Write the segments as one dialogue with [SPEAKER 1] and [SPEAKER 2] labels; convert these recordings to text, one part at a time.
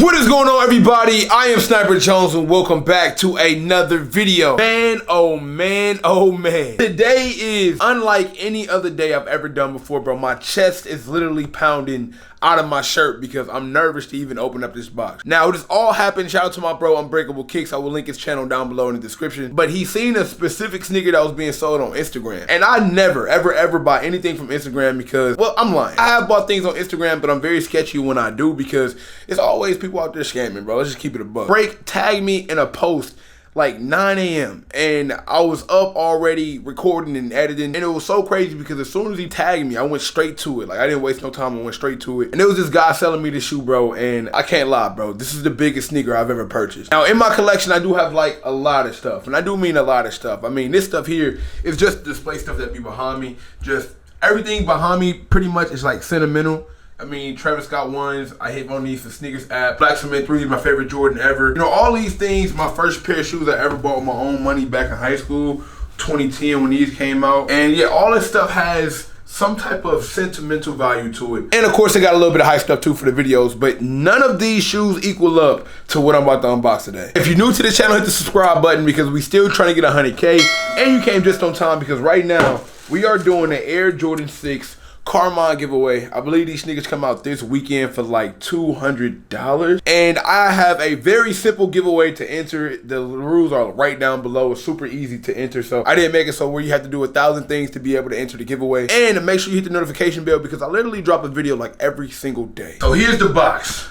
[SPEAKER 1] What is going on, everybody? I am Sniper Jones and welcome back to another video. Man, oh man, oh man. Today is unlike any other day I've ever done before, bro. My chest is literally pounding out of my shirt because I'm nervous to even open up this box. Now, this all happened, shout out to my bro Unbreakable Kicks. I will link his channel down below in the description. But he seen a specific sneaker that was being sold on Instagram. And I never, ever buy anything from Instagram because, well, I'm lying. I have bought things on Instagram, but I'm very sketchy when I do because it's always people out there scamming, bro. Let's just keep it a buck. Break tagged me in a post like 9 a.m. and I was up already recording and editing, and it was so crazy because as soon as he tagged me, I went straight to it. Like, I didn't waste no time, I went straight to it. And it was this guy selling me the shoe, bro, and I can't lie, bro, this is the biggest sneaker I've ever purchased. Now, in my collection, I do have like a lot of stuff, and I do mean a lot of stuff. I mean, this stuff here is just display stuff that be behind me. Just everything behind me pretty much is like sentimental. I mean, Travis Scott ones, I hit on these for Sneakers app. Black Cement 3 is my favorite Jordan ever. You know, all these things, my first pair of shoes I ever bought with my own money back in high school, 2010 when these came out. And yeah, all this stuff has some type of sentimental value to it. And of course, I got a little bit of hype stuff too for the videos, but none of these shoes equal up to what I'm about to unbox today. If you're new to the channel, hit the subscribe button because we still trying to get 100K. And you came just on time because right now, we are doing the Air Jordan 6 Carmine giveaway. I believe these sneakers come out this weekend for like $200. And I have a very simple giveaway to enter. The rules are right down below. It's super easy to enter. So I didn't make it so where you have to do 1,000 things to be able to enter the giveaway. And make sure you hit the notification bell because I literally drop a video like every single day. So here's the box.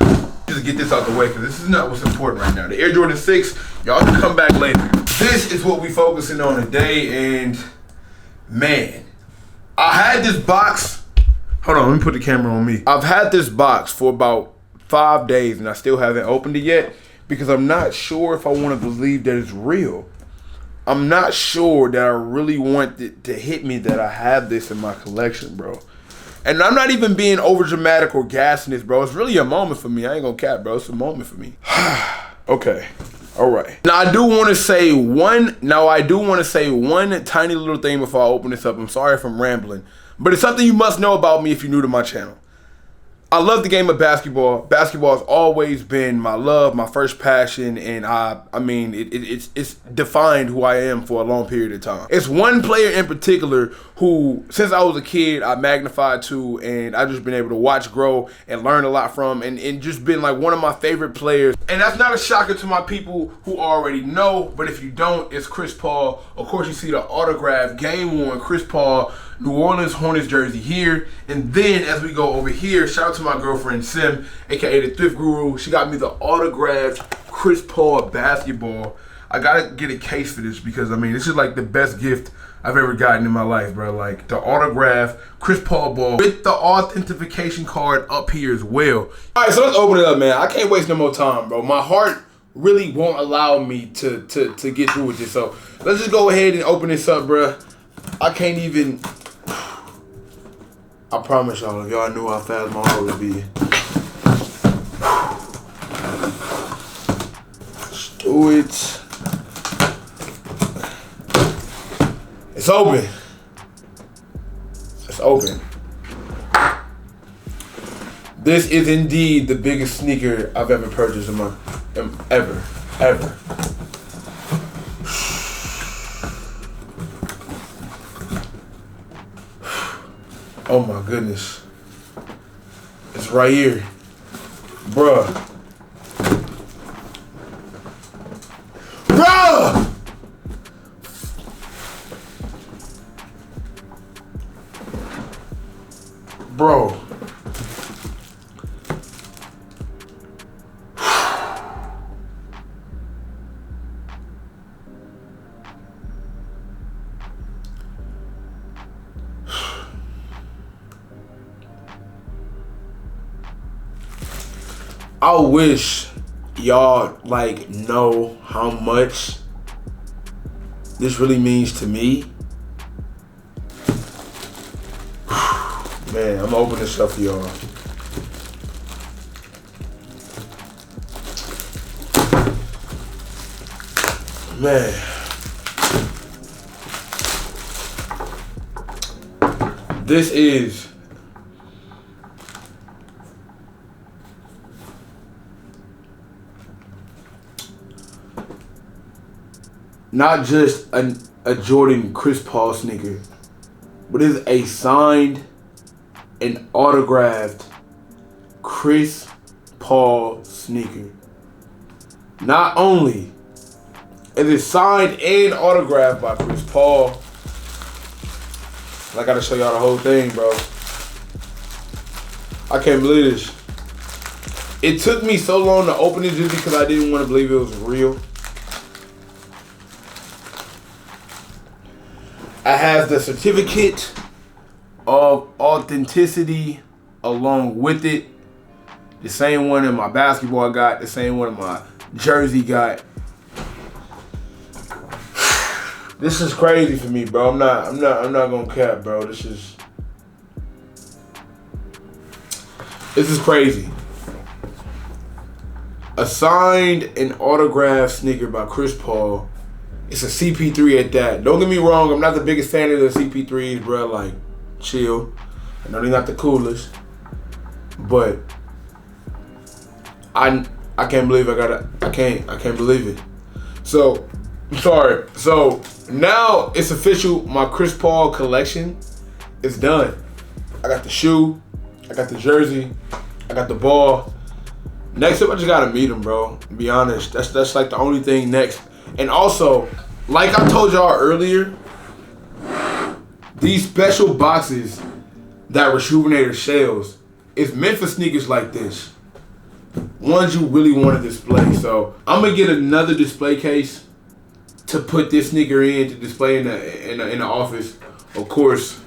[SPEAKER 1] Just get this out the way because this is not what's important right now. The Air Jordan 6, y'all can come back later. This is what we focusing on today, and man, I had this box. Hold on, let me put the camera on me. I've had this box for about 5 days and I still haven't opened it yet because I'm not sure if I want to believe that it's real. I'm not sure that I really want it to hit me that I have this in my collection, bro. And I'm not even being over dramatic or gassing this, bro. It's really a moment for me. I ain't gonna cap, bro. It's a moment for me. Okay. All right. Now I do want to say one tiny little thing before I open this up. I'm sorry if I'm rambling, but it's something you must know about me if you're new to my channel. I love the game of basketball. Basketball has always been my love, my first passion, and I mean, it's defined who I am for a long period of time. It's one player in particular who, since I was a kid, I magnified to, and I've just been able to watch grow and learn a lot from, and just been like one of my favorite players. And that's not a shocker to my people who already know, but if you don't, it's Chris Paul. Of course, you see the autographed, game-worn Chris Paul New Orleans Hornets jersey here. And then as we go over here, shout out to my girlfriend Sim, aka the Thrift Guru. She got me the autographed Chris Paul basketball. I gotta get a case for this because I mean, this is like the best gift I've ever gotten in my life, bro. Like the autographed Chris Paul ball with the authentication card up here as well. All right, so let's open it up, man. I can't waste no more time, bro. My heart really won't allow me to get through with this. So let's just go ahead and open this up, bro. I can't even. I promise y'all, if y'all knew how fast my heart would be. Let's do it. It's open. It's open. This is indeed the biggest sneaker I've ever purchased in my ever. Oh my goodness. It's right here. Bruh. Bruh! Bro. I wish y'all like know how much this really means to me. Man, I'm gonna open this up for y'all. Man. This is not just a Jordan Chris Paul sneaker, but it's a signed and autographed Chris Paul sneaker. Not only is it signed and autographed by Chris Paul, I gotta show y'all the whole thing, bro. I can't believe this. It took me so long to open it just because I didn't want to believe it was real. It has the certificate of authenticity along with it. The same one in my basketball got, the same one in my jersey got. This is crazy for me, bro. I'm not gonna cap, bro. This is crazy. A signed and autographed sneaker by Chris Paul. It's a CP3 at that. Don't get me wrong, I'm not the biggest fan of the CP3s, bro. Like, chill. I know they're not the coolest, but I can't believe I can't believe it. So, I'm sorry. So now it's official. My Chris Paul collection is done. I got the shoe, I got the jersey, I got the ball. Next up, I just gotta meet him, bro. To be honest, that's like the only thing next. And also, like I told y'all earlier, these special boxes that Rejuvenator sells is meant for sneakers like this. Ones you really want to display. So I'm gonna get another display case to put this sneaker in to display in the office, of course,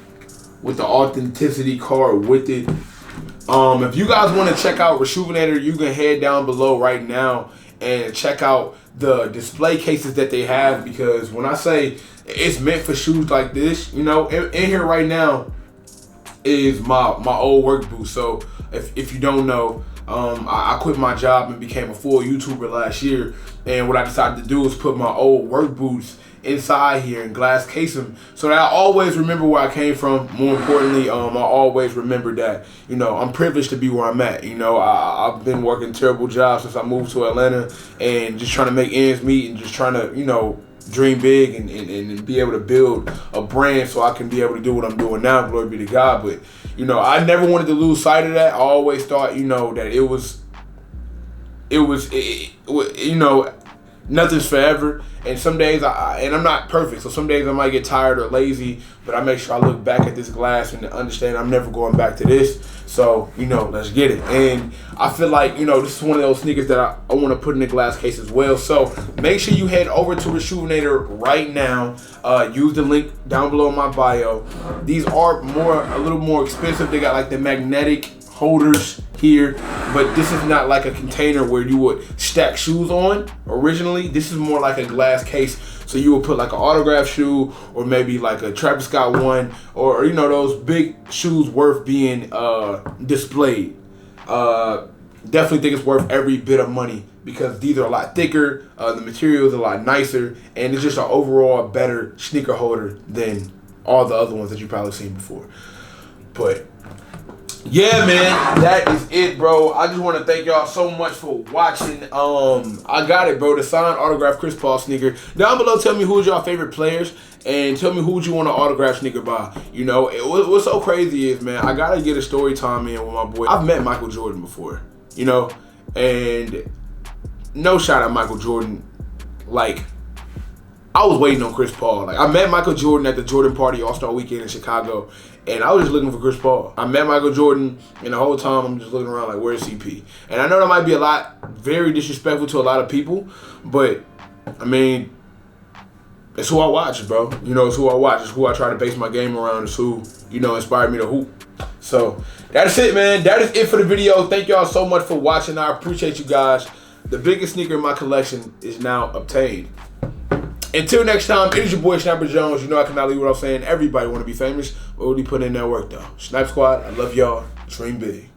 [SPEAKER 1] with the authenticity card with it. If you guys want to check out Rejuvenator, you can head down below right now and check out the display cases that they have, because when I say it's meant for shoes like this, you know, in here right now is my old work boots. So if you don't know, I quit my job and became a full YouTuber last year, and what I decided to do is put my old work boots inside here and glass case them so that I always remember where I came from. More importantly, I always remember that, you know, I'm privileged to be where I'm at. You know, I've been working terrible jobs since I moved to Atlanta and just trying to make ends meet and just trying to, you know, dream big and be able to build a brand so I can be able to do what I'm doing now. Glory be to God. But, you know, I never wanted to lose sight of that. I always thought, you know, that it was you know, nothing's forever. And some days, and I'm not perfect, so some days I might get tired or lazy, but I make sure I look back at this glass and understand I'm never going back to this. So, you know, let's get it. And I feel like, you know, this is one of those sneakers that I want to put in the glass case as well. So make sure you head over to Rejuvenator right now. Use the link down below in my bio. These are a little more expensive. They got like the magnetic holders here, but this is not like a container where you would stack shoes on originally. This is more like a glass case, so you would put like an autograph shoe or maybe like a Travis Scott one, or you know, those big shoes worth being displayed. Definitely think it's worth every bit of money because these are a lot thicker, the material is a lot nicer, and it's just an overall better sneaker holder than all the other ones that you've probably seen before. But yeah, man, that is it, bro. I just want to thank y'all so much for watching. I got it, bro. The signed autograph Chris Paul sneaker. Down below, tell me who's your favorite players and tell me who would you want to autograph sneaker by. You know, what's so crazy is, man, I got to get a story time in with my boy. I've met Michael Jordan before, you know, and no shot at Michael Jordan. Like, I was waiting on Chris Paul. Like, I met Michael Jordan at the Jordan Party All-Star Weekend in Chicago, and I was just looking for Chris Paul. I met Michael Jordan, and the whole time I'm just looking around like, where's CP? And I know that might be very disrespectful to a lot of people, but, I mean, it's who I watch, bro. You know, it's who I watch. It's who I try to base my game around. It's who, you know, inspired me to hoop. So, that's it, man. That is it for the video. Thank y'all so much for watching. I appreciate you guys. The biggest sneaker in my collection is now obtained. Until next time, it is your boy Sniper Jones. You know I cannot leave without saying everybody want to be famous, but really put in that work though. Snipe Squad, I love y'all. Dream big.